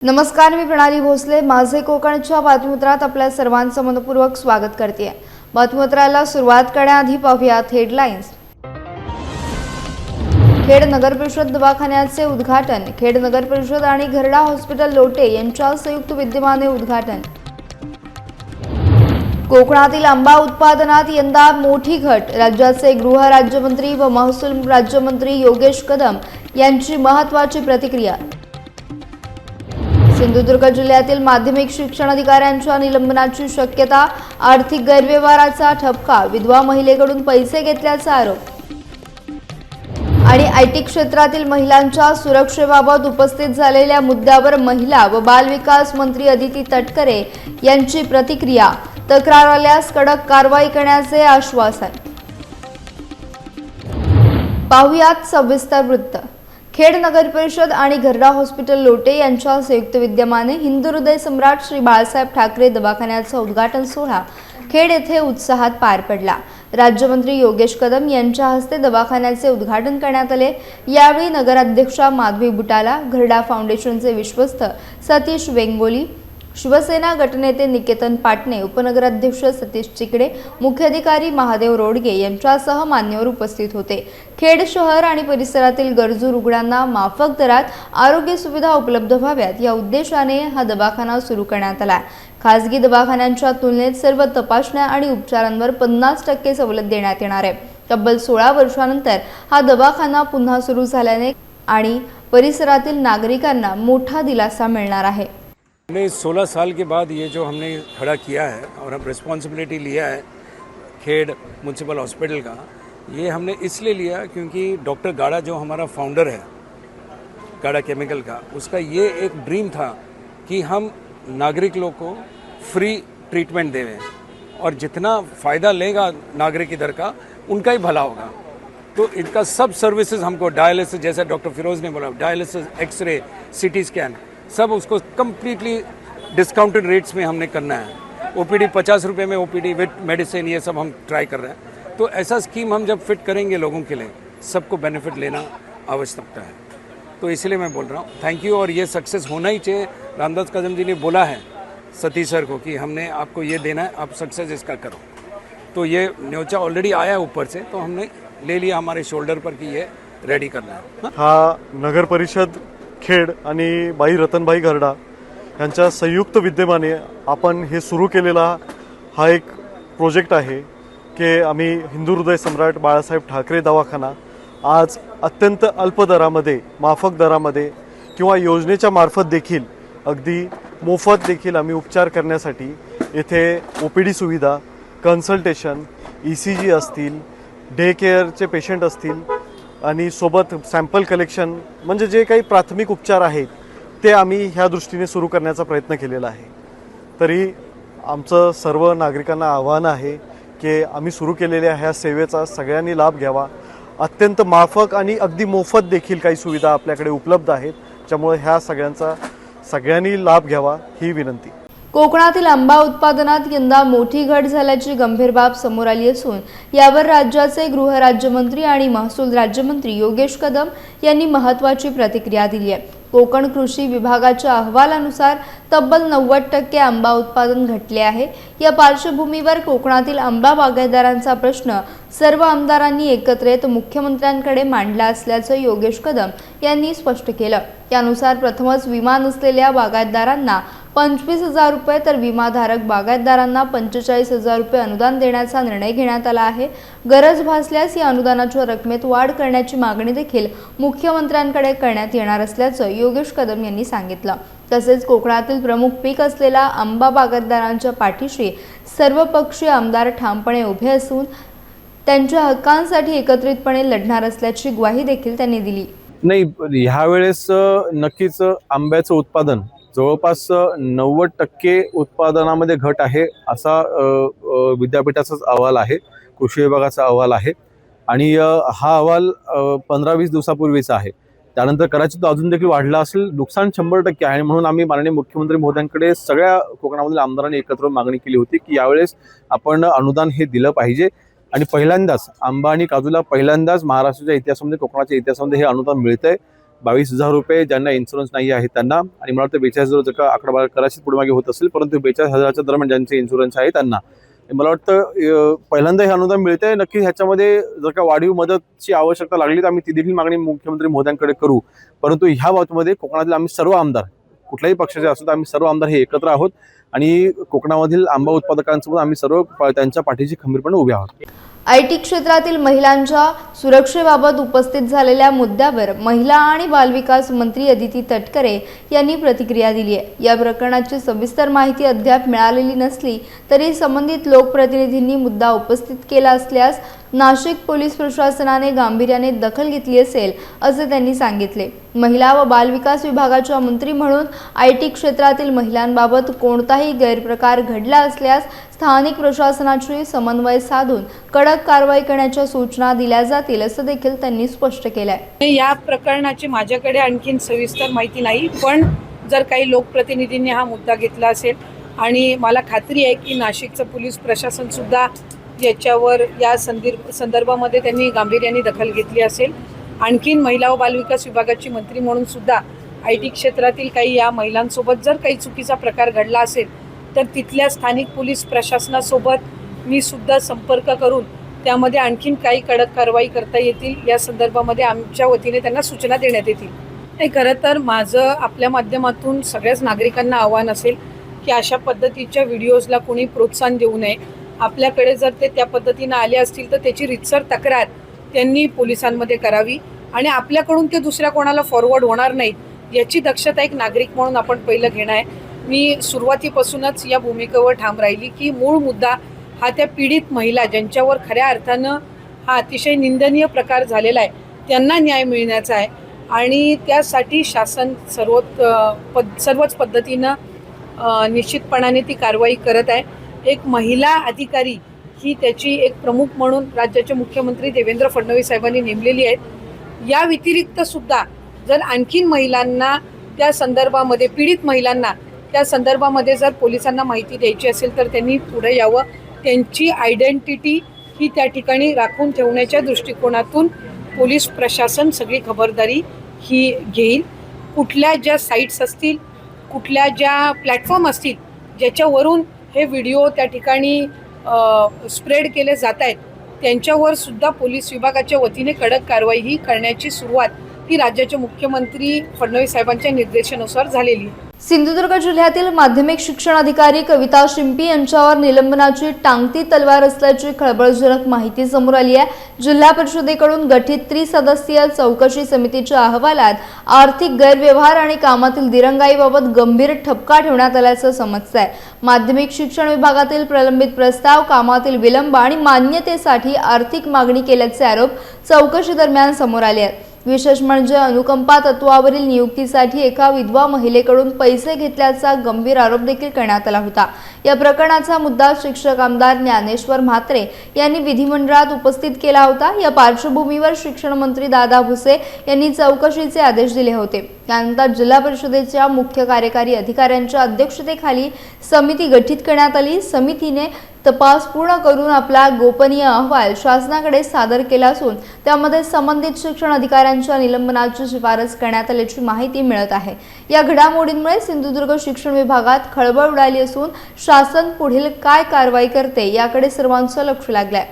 नमस्कार, मी प्रणाली भोसले. माझे कोकणच्या बातमीपत्रात आपल्या सर्वांचं मनपूर्वक स्वागत करते. बातमीपत्राला सुरुवात करण्याआधी पाहूयात हेडलाईन्स. खेड नगरपरिषद दवाखान्याचे उद्घाटन. खेड नगरपरिषद आणि घरडा हॉस्पिटल लोटे यांच्या संयुक्त विद्यमाने उद्घाटन. कोकणातील आंबा उत्पादनात यंदा मोठी घट. राज्याचे गृह राज्यमंत्री व महसूल राज्यमंत्री योगेश कदम यांची महत्त्वाची प्रतिक्रिया. सिंधुदुर्ग जिल्ह्यातील माध्यमिक शिक्षण अधिकाऱ्यांच्या निलंबनाची शक्यता. आर्थिक गैरव्यवहाराचा ठपका. विधवा महिलेकडून पैसे घेतल्याचा आरोप. आणि आयटी क्षेत्रातील महिलांच्या सुरक्षेबाबत उपस्थित झालेल्या मुद्द्यावर महिला व बालविकास मंत्री अदिती तटकरे यांची प्रतिक्रिया. तक्रार आल्यास कडक कारवाई करण्याचे आश्वासन. पाहुयात सविस्तर वृत्त. खेड नगरपरिषद आणि घरडा हॉस्पिटल लोटे यांच्या संयुक्त विद्यमाने हिंदू हृदय सम्राट श्री बाळासाहेब ठाकरे दवाखान्याचा उद्घाटन सोहळा खेड येथे उत्साहात पार पडला. राज्यमंत्री योगेश कदम यांच्या हस्ते दवाखान्याचे उद्घाटन करण्यात आले. यावेळी नगराध्यक्षा माधवी बुटाला, घरडा फाउंडेशनचे विश्वस्त सतीश वेंगोली, शिवसेना गटनेते निकेतन पाटणे, उपनगराध्यक्ष सतीश चिकडे, मुख्याधिकारी महादेव रोडगे यांच्यासह मान्यवर उपस्थित होते. खेड शहर आणि परिसरातील गरजू रुग्णांना माफक दरात आरोग्य सुविधा उपलब्ध व्हाव्यात या उद्देशाने हा दवाखाना सुरू करण्यात आला. खासगी दवाखान्यांच्या तुलनेत सर्व तपासण्या आणि उपचारांवर 50% सवलत देण्यात येणार आहे. तब्बल 16 वर्षांनंतर हा दवाखाना पुन्हा सुरू झाल्याने आणि परिसरातील नागरिकांना मोठा दिलासा मिळणार आहे. हमने 16 साल के बाद ये जो हमने खड़ा किया है और हम रिस्पॉन्सिबिलिटी लिया है खेड म्यूनसिपल हॉस्पिटल का, ये हमने इसलिए लिया क्योंकि डॉक्टर गाड़ा जो हमारा फाउंडर है गाड़ा केमिकल का, उसका ये एक ड्रीम था कि हम नागरिक लोग को फ्री ट्रीटमेंट देवें और जितना फ़ायदा लेगा नागरिक इधर का उनका ही भला होगा. तो इनका सब सर्विसेज हमको डायलिसिस, जैसा डॉक्टर फिरोज़ ने बोला, डायलिसिस, एक्सरे, सीटी स्कैन, सब उसको कम्प्लीटली डिस्काउंटेड रेट्स में हमने करना है. ओपीडी 50 रुपये में ओपीडी विद मेडिसिन, ये सब हम ट्राई कर रहे हैं. तो ऐसा स्कीम हम जब फिट करेंगे लोगों के लिए, सबको बेनिफिट लेना आवश्यकता है. तो इसलिए मैं बोल रहा हूँ थैंक यू. और ये सक्सेस होना ही चाहिए. रामदास कदम जी ने बोला है सतीश सर को कि हमने आपको ये देना है, आप सक्सेस इसका करो. तो ये न्योचा ऑलरेडी आया है ऊपर से, तो हमने ले लिया हमारे शोल्डर पर कि ये रेडी करना है. हा नगर परिषद खेड आणि बाई रतनबाई घरडा यांच्या संयुक्त विद्यमाने आपण हे सुरू केलेला हा एक प्रोजेक्ट आहे की आम्ही हिंदू हृदय सम्राट बाळासाहेब ठाकरे दवाखाना आज अत्यंत अल्प दरामध्ये, माफक दरामध्ये किंवा योजनेच्या मार्फत देखील अगदी मोफत देखील आम्ही उपचार करण्यासाठी येथे OPD सुविधा, कन्सल्टेशन, ECG असतील, डे केअरचे पेशंट असतील आणि सोबत सॅम्पल कलेक्शन, म्हणजे जे काही प्राथमिक उपचार आहेत ते आम्ही ह्या दृष्टीने सुरू करण्याचा प्रयत्न केलेला आहे. तरी आमचं सर्व नागरिकांना आव्हान आहे की आम्ही सुरू केलेल्या ह्या सेवेचा सगळ्यांनी लाभ घ्यावा. अत्यंत माफक आणि अगदी मोफत देखील काही सुविधा आपल्याकडे उपलब्ध आहेत, त्यामुळे ह्या सगळ्यांचा सगळ्यांनी लाभ घ्यावा ही विनंती. कोकणातील आंबा उत्पादनात यंदा मोठी घट झाल्याची गंभीर बाब समोर आली असून यावर राज्याचे गृह राज्यमंत्री आणि महसूल राज्यमंत्री योगेश कदम यांनी महत्त्वाची प्रतिक्रिया दिली आहे. कोकण कृषी विभागाच्या अहवालानुसार तब्बल 90% आंबा उत्पादन घटले आहे. या पार्श्वभूमीवर कोकणातील आंबा बागायतदारांचा प्रश्न सर्व आमदारांनी एकत्र येत मुख्यमंत्र्यांकडे मांडला असल्याचं योगेश कदम यांनी स्पष्ट केलं. त्यानुसार प्रथमच विमा नसलेल्या बागायतदारांना 25,000 रुपये तर विमाधारक बागायतदारांना 45,000 रुपये अनुदान देण्याचा निर्णय घेण्यात आला आहे. गरज भासल्यास या अनुदानाच्या रकमेत वाढ करण्याची मागणी देखील मुख्यमंत्र्यांकडे करण्यात येणार असल्याचं योगेश कदम यांनी सांगितलं. तसेच कोकणातील प्रमुख पीक असलेला आंबा बागायतदारांच्या पाठीशी सर्वपक्षीय आमदार ठामपणे उभे असून त्यांच्या हक्कांसाठी एकत्रितपणे लढणार असल्याची ग्वाही देखील त्यांनी दिली. नाही, ह्या वेळेस नक्कीच आंब्याचं उत्पादन जवळपास 90% उत्पादनामध्ये घट आहे असा विद्यापीठाचाच अहवाल आहे, कृषी विभागाचा अहवाल आहे. आणि हा अहवाल 15-20 दिवसापूर्वीचा आहे. त्यानंतर कदाचित अजून देखील वाढला असेल. नुकसान 100% आहे. म्हणून आम्ही माननीय मुख्यमंत्री महोदयांकडे सगळ्या कोकणामधील आमदारांनी एकत्र मागणी केली होती की यावेळेस आपण अनुदान हे दिलं पाहिजे. आणि पहिल्यांदाच आंबा आणि काजूला पहिल्यांदाच महाराष्ट्राच्या इतिहासामध्ये, कोकणाच्या इतिहासामध्ये हे अनुदान मिळतंय. 22,000 रुपये ज्यांना इन्शुरन्स नाही आहे त्यांना, आणि मला वाटतं 42,000 जर का आकडा कदाचित पुढे मागे होत असेल, परंतु 42,000च्या दरम्यान ज्यांचे इन्शुरन्स आहे त्यांना मला वाटतं पहिल्यांदा हे अनुदान मिळते. नक्की ह्याच्यामध्ये जर का वाढीव मदतची आवश्यकता लागली तर आम्ही ती देखील मागणी मुख्यमंत्री महोदयांकडे करू. परंतु ह्या बाबतीमध्ये कोकणातील आम्ही सर्व आमदार, कुठल्याही पक्षाचे असो तर आम्ही सर्व आमदार हे एकत्र आहोत आणि कोकणामधील आंबा उत्पादकांसोबत आम्ही सर्व त्यांच्या पाठीशी खंबीरपणे उभे आहोत. IT क्षेत्रातील महिलांच्या सुरक्षेबाबत उपस्थित झालेल्या मुद्द्यावर महिला आणि बालविकास मंत्री अदिती तटकरे यांनी प्रतिक्रिया दिली आहे. या प्रकरणाची सविस्तर माहिती अद्याप मिळालेली नसली तरी संबंधित लोकप्रतिनिधींनी मुद्दा उपस्थित केला असल्यास नाशिक पोलीस प्रशासनाने गांभीर्याने दखल घेतली असेल असे त्यांनी सांगितले. महिला व बालविकास विभागाच्या मंत्री म्हणून IT क्षेत्रातील महिलांबाबत कोणताही गैरप्रकार घडला असल्यास स्थानिक प्रशासनाशी समन्वय साधून कडक कारवाई करण्याच्या सूचना दिल्या जातील असं देखील त्यांनी स्पष्ट केलं आहे. या प्रकरणाची माझ्याकडे आणखीन सविस्तर माहिती नाही, पण जर काही लोकप्रतिनिधींनी हा मुद्दा घेतला असेल आणि मला खात्री आहे की नाशिकचं पोलीस प्रशासन सुद्धा याच्यावर या संदर्भामध्ये त्यांनी गांभीर्याने दखल घेतली असेल. आणखीन महिला व बालविकास विभागाची मंत्री म्हणून सुद्धा IT क्षेत्रातील काही या महिलांसोबत जर काही चुकीचा प्रकार घडला असेल तर तिथल्या स्थानिक पोलीस प्रशासनासोबत मी सुद्धा संपर्क करून त्यामध्ये आणखीन काही कडक कारवाई करता येतील या संदर्भामध्ये आमच्या वतीने त्यांना सूचना देण्यात येतील. नाही, खरं तर माझं आपल्या माध्यमातून सगळ्याच नागरिकांना आव्हान असेल की अशा पद्धतीच्या व्हिडिओजला कोणी प्रोत्साहन देऊ नये. आपल्याकडे जर ते त्या पद्धतीनं आले असतील तर त्याची रीतसर तक्रार त्यांनी पोलिसांमध्ये करावी आणि आपल्याकडून ते दुसऱ्या कोणाला फॉरवर्ड होणार नाहीत याची दक्षता एक नागरिक म्हणून आपण पहिलं घेणं आहे. मी सुरुवातीपासूनच या भूमिकेवर ठाम राहिली की मूळ मुद्दा हा त्या पीडित महिला ज्यांच्यावर खऱ्या अर्थानं हा अतिशय निंदनीय प्रकार झालेला आहे त्यांना न्याय मिळण्याचा आहे आणि त्यासाठी शासन सर्वच पद्धतीनं निश्चितपणाने ती कारवाई करत आहे. एक महिला अधिकारी ही त्याची एक प्रमुख म्हणून राज्याचे मुख्यमंत्री देवेंद्र फडणवीस साहेबांनी नेमलेली आहेत. या व्यतिरिक्त सुद्धा जर आणखीन महिलांना त्या संदर्भामध्ये, पीडित महिलांना त्या संदर्भामध्ये जर पोलिसांना माहिती द्यायची असेल तर त्यांनी पुढे यावं. त्यांची आयडेंटिटी ही त्या ठिकाणी राखून ठेवण्याच्या दृष्टिकोनातून पोलीस प्रशासन सगळी खबरदारी ही घेईल. कुठल्या ज्या साईट्स असतील, कुठल्या ज्या प्लॅटफॉर्म असतील ज्याच्यावरून हे व्हिडिओ त्या ठिकाणी स्प्रेड केले जात आहेत त्यांच्यावर सुद्धा पोलीस विभागाच्या वतीने कडक कारवाई ही करण्याची सुरुवात ही राज्याचे मुख्यमंत्री फडणवीस साहेबांच्या निर्देशानुसार झालेली आहे. सिंधुदुर्ग जिल्ह्यातील माध्यमिक शिक्षण अधिकारी कविता शिंपी यांच्यावर निलंबनाची टांगती तलवार असल्याची खळबळजनक माहिती समोर आली आहे. जिल्हा परिषदेकडून गठीत त्रिसदस्यीय चौकशी समितीच्या अहवालात आर्थिक गैरव्यवहार आणि कामातील दिरंगाईबाबत गंभीर ठपका ठेवण्यात आल्याचं समजतंय. माध्यमिक शिक्षण विभागातील प्रलंबित प्रस्ताव, कामातील विलंब आणि मान्यतेसाठी आर्थिक मागणी केल्याचे आरोप चौकशी दरम्यान समोर आले आहेत. विशेष म्हणजे अनुकंपा तत्वावरील नियुक्तीसाठी एका विधवा महिलेकडून पैसे घेतल्याचा गंभीर आरोप देखील करण्यात आला होता. या प्रकरणाचा मुद्दा शिक्षक आमदार ज्ञानेश्वर म्हात्रे यांनी विधिमंडळात उपस्थित केला होता. या पार्श्वभूमीवर शिक्षण मंत्री दादा भुसे यांनी चौकशीचे आदेश दिले होते. त्यानंतर जिल्हा परिषदेच्या मुख्य कार्यकारी अधिकाऱ्यांच्या अध्यक्षतेखाली समिती गठीत करण्यात आली. समितीने तपास पूर्ण करून आपला गोपनीय अहवाल शासनाकडे सादर केला असून त्यामध्ये संबंधित शिक्षण अधिकाऱ्यांच्या निलंबनाची शिफारस करण्यात आल्याची माहिती मिळत आहे. या घडामोडींमुळे सिंधुदुर्ग शिक्षण विभागात खळबळ उडाली असून शासन पुढील काय कारवाई करते याकडे सर्वांचं लक्ष लागलंय.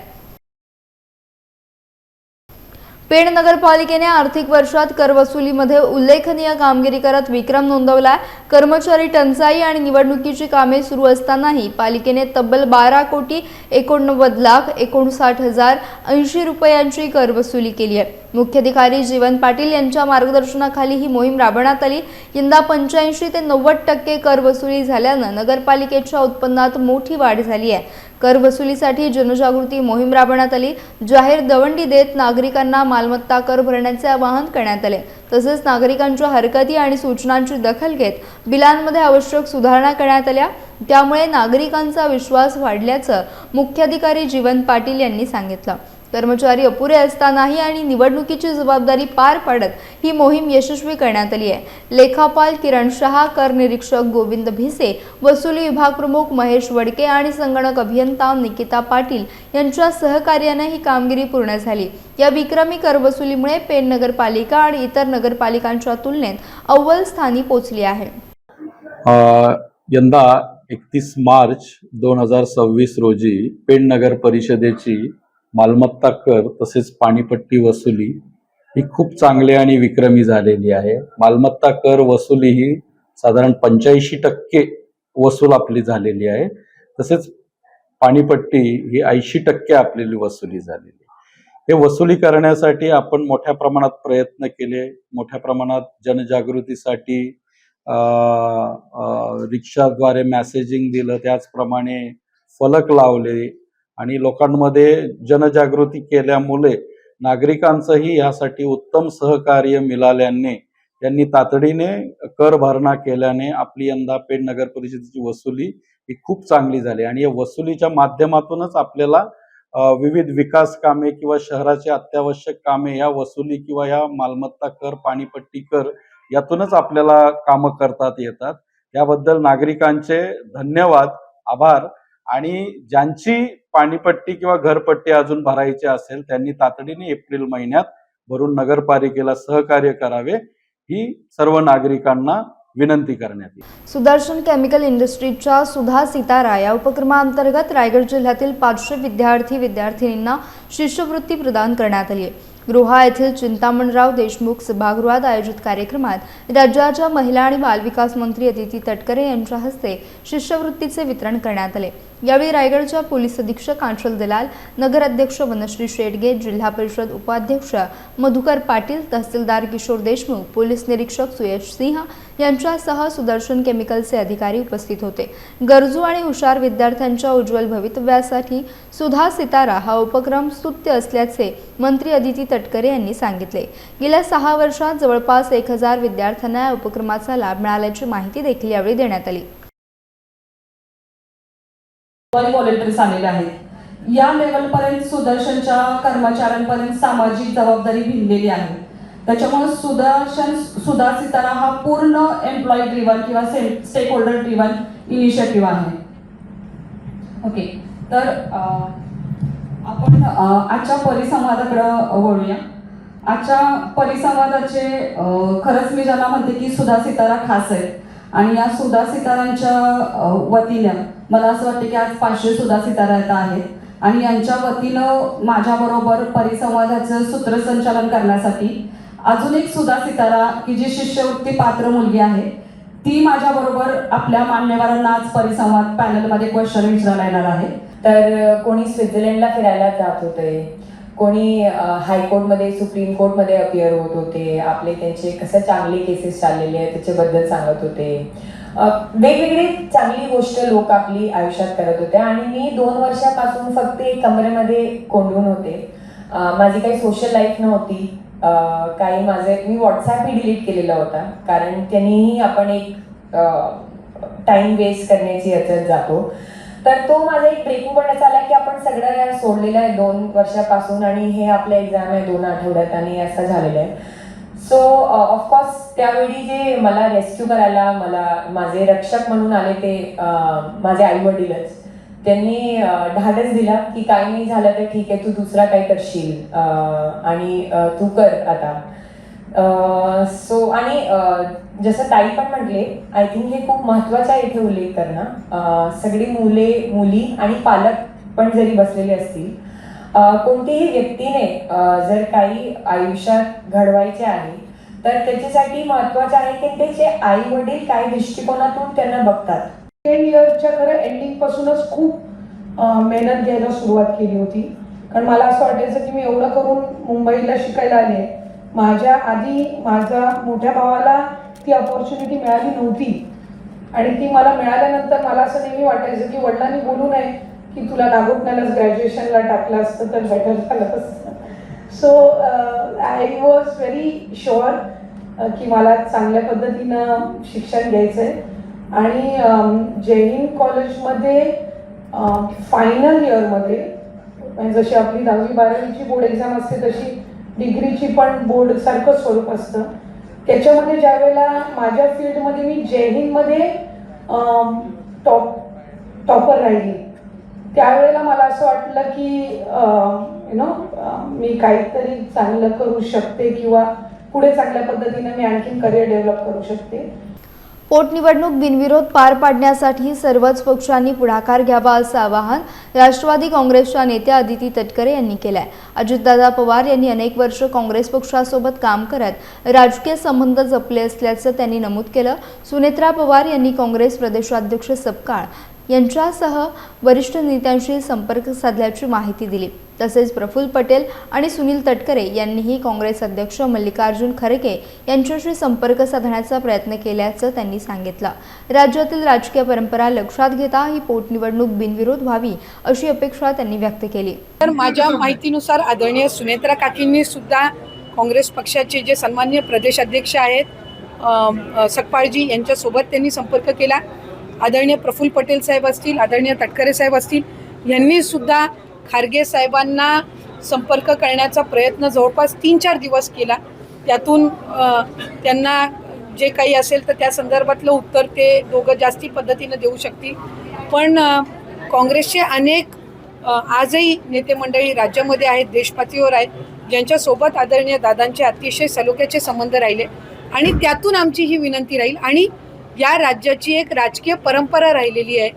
पेण नगरपालिकेने आर्थिक वर्षात करवसुलीमध्ये उल्लेखनीय कामगिरी करत विक्रम नोंदवला. कर्मचारी टंचाई आणि निवडणुकीची कामे सुरू असतानाही पालिकेने तब्बल 12,89,59,80 रुपयांची करवसुली केली आहे. मुख्याधिकारी जीवन पाटील यांच्या मार्गदर्शनाखाली ही मोहीम राबवण्यात आली. यंदा 85 ते 90% कर वसुली झाल्यानं नगरपालिकेच्या उत्पन्नात मोठी वाढ झाली आहे. कर वसुलीसाठी जनजागृती मोहीम राबवण्यात आली. जाहीर दवंडी देत नागरिकांना मालमत्ता कर भरण्याचे आवाहन करण्यात आले. तसेच नागरिकांच्या हरकती आणि सूचनांची दखल घेत बिलांमध्ये आवश्यक सुधारणा करण्यात आल्या. त्यामुळे नागरिकांचा विश्वास वाढल्याचं मुख्याधिकारी जीवन पाटील यांनी सांगितलं. कर्मचारी अपुरे असतानाही आणि निवडणुकीची जबाबदारी पार पाडत ही मोहीम यशस्वी करण्यात आली आहे. लेखापाल किरण शहा, कर निरीक्षक गोविंद भिसे, वसुली विभाग प्रमुख महेश वडके आणि संगणक अभियंता निकिता पाटील यांच्या सहकार्याने ही कामगिरी पूर्ण झाली. या विक्रमी कर वसुलीमुळे पेण नगरपालिका आणि इतर नगरपालिकांच्या तुलनेत अव्वल स्थानी पोहोचली आहे. यंदा 31 मार्च 2026 रोजी पेण नगर परिषदेची मालमत्ता कर तसेच पाणीपट्टी वसुली ही खूप चांगली आणि विक्रमी झालेली आहे. मालमत्ता कर वसुली ही साधारण 85% वसूल आपली झालेली आहे. तसेच पाणीपट्टी ही 80% आपलेली वसुली झालेली आहे. हे वसुली करण्यासाठी आपण मोठ्या प्रमाणात प्रयत्न केले. मोठ्या प्रमाणात जनजागृतीसाठी रिक्षाद्वारे मेसेजिंग दिलं, त्याचप्रमाणे फलक लावले आणि लोकांमध्ये जनजागृती केल्यामुळे नागरिकांचंही यासाठी उत्तम सहकार्य मिळाल्याने त्यांनी तातडीने कर भरणा केल्याने आपली यंदा पेण नगर परिषदेची वसुली ही खूप चांगली झाली. आणि या वसुलीच्या माध्यमातूनच आपल्याला विविध विकास कामे किंवा शहराची अत्यावश्यक कामे या वसुली किंवा या मालमत्ता कर, पाणीपट्टी कर यातूनच आपल्याला कामं करता येतात. याबद्दल नागरिकांचे धन्यवाद, आभार. आणि ज्यांची पाणीपट्टी किंवा घरपट्टी अजून भरायची असेल त्यांनी तातडीने एप्रिल महिन्यात भरून नगरपालिकेला सहकार्य करावे ही सर्व नागरिकांना विनंती करण्यात येईल. सुदर्शन केमिकल इंडस्ट्रीजच्या सुधा सितारा या उपक्रमांतर्गत रायगड जिल्ह्यातील 500 विद्यार्थिनींना शिष्यवृत्ती प्रदान करण्यात आली आहे. रोहा येथील चिंतामणराव देशमुख सभागृहात आयोजित कार्यक्रमात राज्याच्या महिला आणि बालविकास मंत्री अदिती तटकरे यांच्या हस्ते शिष्यवृत्तीचे वितरण करण्यात आले. यावेळी रायगडच्या पोलीस अधीक्षक आंचल दलाल, नगराध्यक्ष वनश्री शेडगे, जिल्हा परिषद उपाध्यक्ष मधुकर पाटील, तहसीलदार किशोर देशमुख, पोलीस निरीक्षक सुयश सिंह यांच्यासह सुदर्शन केमिकलचे अधिकारी उपस्थित होते. गरजू आणि हुशार विद्यार्थ्यांच्या उज्ज्वल भवितव्यासाठी सुधा सितारा हा उपक्रम स्तुत्य असल्याचे मंत्री अदिती तटकरे यांनी सांगितले. गेल्या 6 वर्षात जवळपास 1000 विद्यार्थ्यांना या उपक्रमाचा लाभ मिळाल्याची माहिती देखील यावेळी देण्यात आली. व्हॉलेंटियर्स आलेले आहेत. या लेवलपर्यंत सुदर्शनच्या कर्मचाऱ्यांपर्यंत सामाजिक जबाबदारी भिनलेली आहे. त्याच्यामुळे सुधा सितारा हा पूर्ण एम्प्लॉई ड्रिव्हन किंवा स्टेक होल्डर ड्रिव्हन इनिशिएटिव्ह आहे. ओके, तर आपण आजच्या परिसंवादाकडे वळूया. आजच्या परिसंवादाचे खरंच मी ज्यांना म्हणते की सुधा सितारा खास आहे आणि या सुधा सितारांच्या वतीने मला असं वाटतं की आज 500 सुधा सितारा आहेत आणि यांच्या वतीनं माझ्याबरोबर परिसंवादाचं सूत्रसंचालन करण्यासाठी अजून एक सुधा सितारा की जी शिष्यवृत्ती पात्र मुलगी आहे ती माझ्याबरोबर आपल्या मान्यवरांना आज परिसंवाद पॅनलमध्ये क्वेश्चन विचारायला येणार आहे. तर कोणी स्वित्झर्लंडला फिरायला जात होते, कोणी हायकोर्टमध्ये, सुप्रीम कोर्टमध्ये अपिअर होत होते, आपले त्यांचे कसं चांगले केसेस चाललेले आहेत त्याच्याबद्दल सांगत होते. वेगवेगळी चांगली गोष्ट लोक आपली आयुष्यात करत होते. आणि मी 2 वर्षापासून फक्त एक कमरेमध्ये कोंडून होते. माझी काही सोशल लाईफ नव्हती. काही मी व्हॉट्सॲपही डिलीट केलेला होता कारण त्यांनीही आपण एक टाइम वेस्ट करण्याची याच्यात जातो. तर तो माझा एक ब्रेकिंग पॉईंट आला की आपण सगळं सोडलेलं आहे 2 वर्षापासून आणि हे आपलं एक्झाम आहे 2 आठवड्यात आणि असं झालेलं आहे. सो ऑफकोर्स त्यावेळी जे मला रेस्क्यू करायला माझे रक्षक म्हणून आले ते माझे आई वडीलच. त्यांनी धाडस दिला की काही नाही झालं तर ठीक आहे, तू दुसरा काही करशील आणि तू कर आता. सो आणि जसं ताई पण म्हटले, आय थिंक हे खूप महत्त्वाचं आहे इथे उल्लेख करणं. सगळी मुली आणि पालक पण जरी बसलेले असतील, कोणतीही व्यक्तीने जर काही आयुष्यात घडवायचे आहे तर त्याच्यासाठी महत्त्वाचं आहे की त्याचे आई वडील काही दृष्टिकोनातून त्यांना बघतात. 10 इयरच्या खरं एंडिंगपासूनच खूप मेहनत घ्यायला सुरुवात केली होती. कारण मला असं वाटायचं की मी एवढं करून मुंबईला शिकायला आले. माझ्या आधी माझ्या मोठ्या भावाला ती अपॉर्च्युनिटी मिळाली नव्हती आणि ती मला मिळाल्यानंतर मला असं नेहमी वाटायचं की वडिलांनी बोलू नये की तुला नागोठण्यालाच ग्रॅज्युएशनला टाकलं असतं तर बेटर झालं असतं. So I was very sure की मला चांगल्या पद्धतीनं शिक्षण घ्यायचं आहे. आणि जय हिंद कॉलेजमध्ये फायनल इयरमध्ये म्हणजे जशी आपली 10वी-12वीची बोर्ड एक्झाम असते तशी डिग्रीची पण बोर्ड सारखं स्वरूप असतं. त्याच्यामध्ये ज्या वेळेला माझ्या फील्डमध्ये मी जय हिंदमध्ये टॉपर राहिली, त्यावेळेला मला असं वाटलं की मी काहीतरी चांगलं करू शकते किंवा पुढे चांगल्या पद्धतीने मी आणखीन करिअर डेव्हलप करू शकते. पोटनिवडणूक बिनविरोध पार पाडण्यासाठी सर्वच पक्षांनी पुढाकार घ्यावा असं आवाहन राष्ट्रवादी काँग्रेसच्या नेत्या अदिती तटकरे यांनी केलं आहे. अजितदादा पवार यांनी अनेक वर्ष काँग्रेस पक्षासोबत काम करत राजकीय संबंध जपले असल्याचं त्यांनी नमूद केलं. सुनेत्रा पवार यांनी काँग्रेस प्रदेशाध्यक्ष सपकाळ यांच्यासह वरिष्ठ नेत्यांशी संपर्क साधल्याची माहिती दिली. तसेच प्रफुल्ल पटेल आणि सुनील तटकरे यांनीही काँग्रेस अध्यक्ष मल्लिकार्जुन खरगे यांच्याशी संपर्क साधण्याचा प्रयत्न केल्याचं त्यांनी सांगितलं. राज्यातील राजकीय परंपरा लक्षात घेता ही पोटनिवडणूक बिनविरोध व्हावी अशी अपेक्षा त्यांनी व्यक्त केली. तर माझ्या माहितीनुसार आदरणीय सुनेत्रा काकींनी सुद्धा काँग्रेस पक्षाचे जे सन्माननीय प्रदेशाध्यक्ष आहेत सकपाळजी यांच्यासोबत त्यांनी संपर्क केला. आदरणीय प्रफुल्ल पटेल साहेब असतील, आदरणीय तटकरे साहेब असतील यांनी सुद्धा खारगे साहेबांना संपर्क करण्याचा प्रयत्न जवळपास 3-4 दिवस केला. त्यातून त्यांना जे काही असेल तर त्या संदर्भातलं उत्तर ते दोघं जास्ती पद्धतीनं देऊ शकतील. पण काँग्रेसचे अनेक आजही नेते मंडळी राज्यामध्ये आहेत, देशपातळीवर आहेत, ज्यांच्यासोबत आदरणीय दादांचे अतिशय सलोख्याचे संबंध राहिले आणि त्यातून आमची ही विनंती राहील. आणि या राज्याची एक राजकीय परंपरा राहिलेली आहे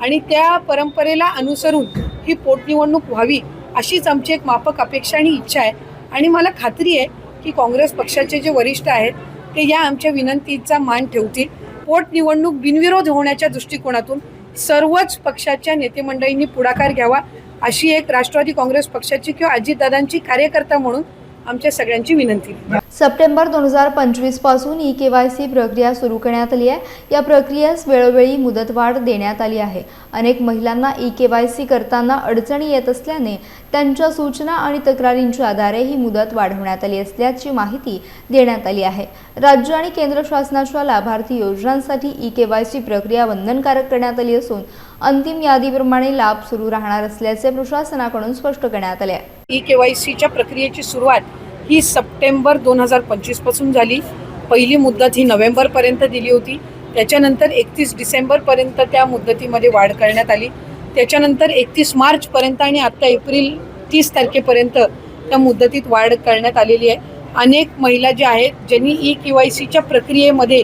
आणि त्या परंपरेला अनुसरून ही पोटनिवडणूक व्हावी अशीच आमची एक माफक अपेक्षा आणि इच्छा आहे. आणि मला खात्री आहे की काँग्रेस पक्षाचे जे वरिष्ठ आहेत ते या आमच्या विनंतीचा मान ठेवतील. पोटनिवडणूक बिनविरोध होण्याच्या दृष्टिकोनातून सर्वच पक्षाच्या नेतेमंडळींनी पुढाकार घ्यावा अशी एक राष्ट्रवादी काँग्रेस पक्षाची किंवा अजितदादांची कार्यकर्ता म्हणून आमच्या सगळ्यांची विनंती. सप्टेंबर 2025 पासून ई-केवायसी प्रक्रिया सुरू करण्यात आली आहे. या प्रक्रियेस वेळोवेळी मुदतवाढ देण्यात आली आहे. अनेक महिलांना ई-केवायसी करताना अडचणी येत असल्याने त्यांच्या सूचना आणि तक्रारींच्या आधारे ही मुदत वाढवण्यात आली असल्याची माहिती देण्यात आली आहे. राज्य आणि केंद्र शासनाच्या लाभार्थी योजनांसाठी ई-केवायसी प्रक्रिया बंधनकारक करण्यात आली असून अंतिम यादीप्रमाणे लाभ सुरू राहणार असल्याचे प्रशासनाकडून स्पष्ट करण्यात आले आहे. ई-केवायसीच्या प्रक्रियेची सुरुवात ही सप्टेंबर 2025 पासून झाली. पहिली मुदत ही नोव्हेंबरपर्यंत दिली होती. त्याच्यानंतर 31 डिसेंबरपर्यंत त्या मुदतीमध्ये वाढ करण्यात आली. त्याच्यानंतर 31 मार्चपर्यंत आणि आत्ता एप्रिल 30 तारखेपर्यंत त्या मुदतीत वाढ करण्यात आलेली आहे. अनेक महिला ज्या आहेत ज्यांनी ई-केवायसीच्या प्रक्रियेमध्ये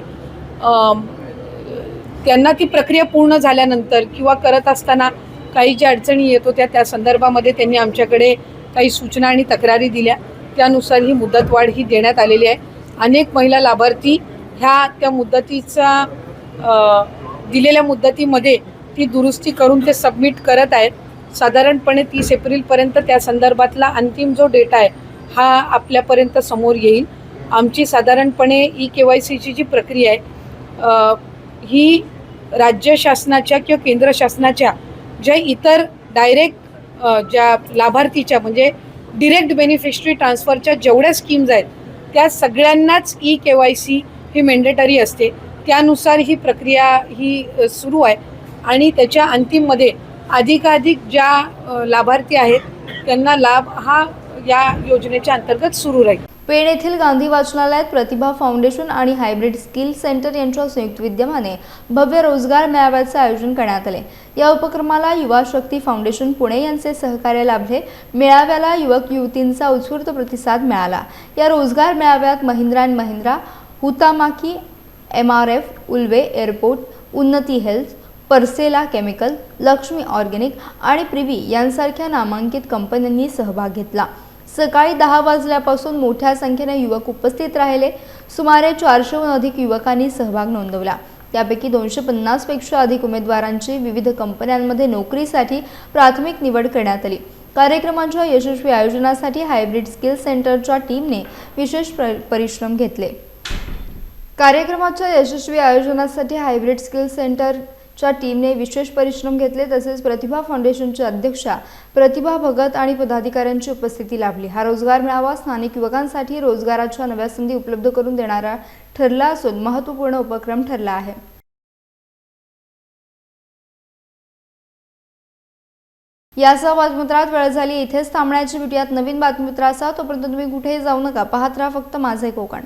त्यांना ती प्रक्रिया पूर्ण झाल्यानंतर किंवा करत असताना काही ज्या अडचणी येत होत्या त्या संदर्भामध्ये त्यांनी आमच्याकडे काही सूचना आणि तक्रारी दिल्या. त्यानुसार ही मुदतवाढ ही देण्यात आलेली आहे. अनेक महिला लाभार्थी ह्या त्या मुदतीचा दिलेल्या मुदतीमध्ये ती दुरुस्ती करून ते सबमिट करत आहेत. साधारणपणे 30 एप्रिलपर्यंत त्या संदर्भातला अंतिम जो डेटा आहे हा आपल्यापर्यंत समोर येईल. आमची साधारणपणे ई-केवायसीची जी प्रक्रिया आहे ही राज्य शासनाच्या किंवा केंद्र शासनाच्या ज्या इतर डायरेक्ट ज्या लाभार्थीच्या म्हणजे डिरेक्ट बेनिफिशरी ट्रान्सफरच्या जेवढ्या स्कीम्स आहेत त्या सगळ्यांनाच ई-केवायसी ही मॅन्डेटरी असते. त्यानुसार ही प्रक्रिया ही सुरू आहे आणि त्याच्या अंतिममध्ये अधिकाधिक ज्या लाभार्थी आहेत त्यांना लाभ हा या योजनेच्या अंतर्गत सुरू राहील. पेण येथील गांधी वाचनालयात प्रतिभा फाउंडेशन आणि हायब्रिड स्किल सेंटर यांच्या संयुक्त विद्यमाने भव्य रोजगार मेळाव्याचे आयोजन करण्यात आले. या उपक्रमाला युवा शक्ती फाउंडेशन पुणे यांचे सहकार्य लाभले. मेळाव्याला युवक युवतींचा उत्स्फूर्त प्रतिसाद मिळाला. या रोजगार मेळाव्यात Mahindra and Mahindra, Huhtamaki, MRF, Ulwe airport, Unnati health, परसेला केमिकल, लक्ष्मी ऑर्गॅनिक आणि प्रिव्ही यांसारख्या नामांकित कंपन्यांनी सहभाग घेतला. सकाळी 10 वाजल्यापासून मोठ्या संख्येने युवक उपस्थित राहिले. सुमारे 400हून अधिक युवकांनी सहभाग नोंदवला. त्यापैकी 250 पेक्षा अधिक उमेदवारांची विविध कंपन्यांमध्ये नोकरीसाठी प्राथमिक निवड करण्यात आली. कार्यक्रमाच्या यशस्वी आयोजनासाठी हायब्रिड स्किल सेंटरच्या टीमने विशेष परिश्रम घेतले. तसेच प्रतिभा फाउंडेशनच्या अध्यक्षा प्रतिभा भगत आणि पदाधिकाऱ्यांची उपस्थिती लाभली. हा रोजगार मेळावा स्थानिक युवकांसाठी रोजगाराच्या नव्या संधी उपलब्ध करून देणारा ठरला असून महत्त्वपूर्ण उपक्रम ठरला आहे. यासह बातमीपत्रात वेळ झाली इथेच थांबण्याची. भेटूयात नवीन बातमीपत्रासह. तोपर्यंत तुम्ही कुठेही जाऊ नका. पाहत राहा फक्त माझे कोकण.